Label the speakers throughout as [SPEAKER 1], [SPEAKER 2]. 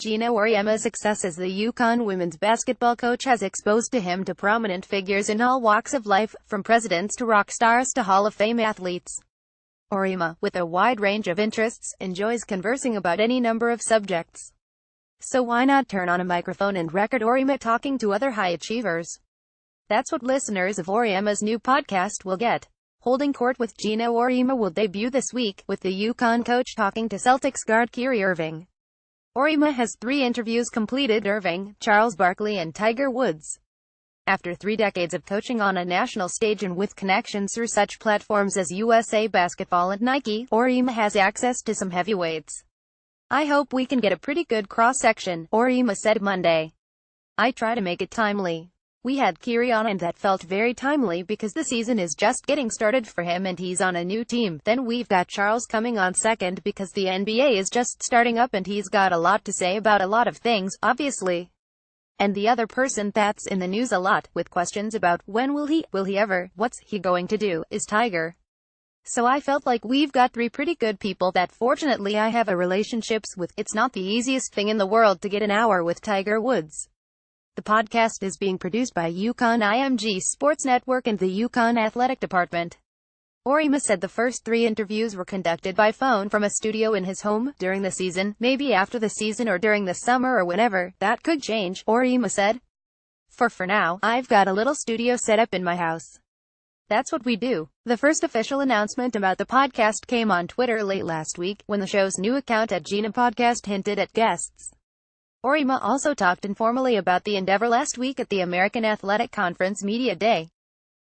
[SPEAKER 1] Geno Auriemma's success as the UConn women's basketball coach has exposed him to prominent figures in all walks of life, from presidents to rock stars to Hall of Fame athletes. Auriemma, with a wide range of interests, enjoys conversing about any number of subjects. So why not turn on a microphone and record Auriemma talking to other high achievers? That's what listeners of Auriemma's new podcast will get. Holding Court with Geno Auriemma will debut this week, with the UConn coach talking to Celtics guard Kyrie Irving. Auriemma has 3 interviews completed: Irving, Charles Barkley and Tiger Woods. After 3 decades of coaching on a national stage and with connections through such platforms as USA Basketball and Nike, Auriemma has access to some heavyweights. "I hope we can get a pretty good cross-section," Auriemma said Monday. "I try to make it timely. We had Kyrie on and that felt very timely because the season is just getting started for him and he's on a new team. Then we've got Charles coming on second because the NBA is just starting up and he's got a lot to say about a lot of things, obviously. And the other person that's in the news a lot, with questions about when will he ever, what's he going to do, is Tiger. So I felt like we've got 3 pretty good people that fortunately I have a relationships with. It's not the easiest thing in the world to get an hour with Tiger Woods." The podcast is being produced by UConn IMG Sports Network and the UConn Athletic Department. Auriemma said the first 3 interviews were conducted by phone from a studio in his home. "During the season, maybe after the season or during the summer or whenever, that could change," Auriemma said. For now, I've got a little studio set up in my house. That's what we do." The first official announcement about the podcast came on Twitter late last week, when the show's new account @GenoPodcast hinted at guests. Auriemma also talked informally about the endeavor last week at the American Athletic Conference Media Day.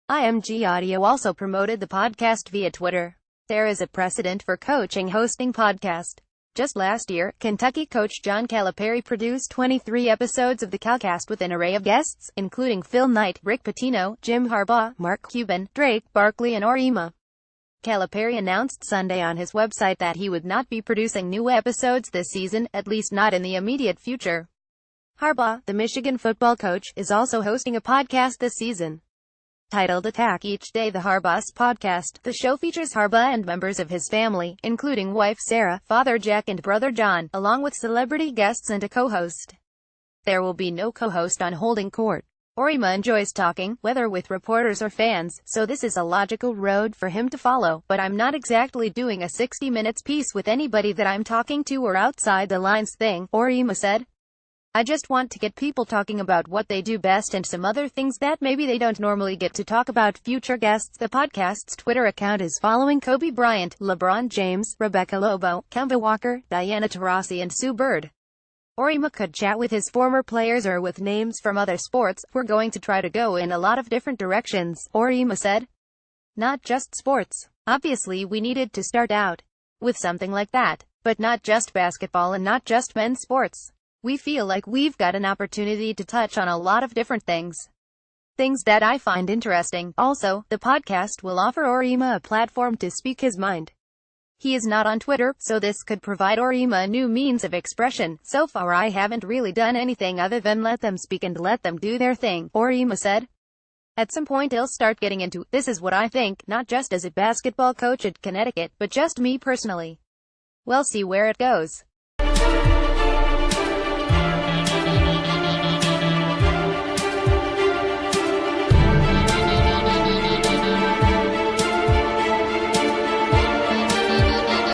[SPEAKER 1] IMG Audio also promoted the podcast via Twitter. There is a precedent for coaching hosting podcast. Just last year, Kentucky coach John Calipari produced 23 episodes of the Calcast with an array of guests, including Phil Knight, Rick Pitino, Jim Harbaugh, Mark Cuban, Drake, Barkley and Auriemma. Calipari announced Sunday on his website that he would not be producing new episodes this season, at least not in the immediate future. Harbaugh, the Michigan football coach, is also hosting a podcast this season. Titled Attack Each Day, the Harbaugh's podcast, the show features Harbaugh and members of his family, including wife Sarah, father Jack and brother John, along with celebrity guests and a co-host. There will be no co-host on Holding Court. Auriemma enjoys talking, whether with reporters or fans, so this is a logical road for him to follow, but I'm not exactly doing a 60 minutes piece with anybody that I'm talking to or outside the lines thing, Auriemma said. "I just want to get people talking about what they do best and some other things that maybe they don't normally get to talk about." Future guests. The podcast's Twitter account is following Kobe Bryant, LeBron James, Rebecca Lobo, Kemba Walker, Diana Taurasi and Sue Bird. Auriemma could chat with his former players or with names from other sports. "We're going to try to go in a lot of different directions," Auriemma said. "Not just sports. Obviously we needed to start out with something like that, but not just basketball and not just men's sports. We feel like we've got an opportunity to touch on a lot of different things that I find interesting." Also, the podcast will offer Auriemma a platform to speak his mind. He is not on Twitter, so this could provide Auriemma a new means of expression. "So far I haven't really done anything other than let them speak and let them do their thing," Auriemma said. "At some point I'll start getting into, this is what I think, not just as a basketball coach at Connecticut, but just me personally. We'll see where it goes."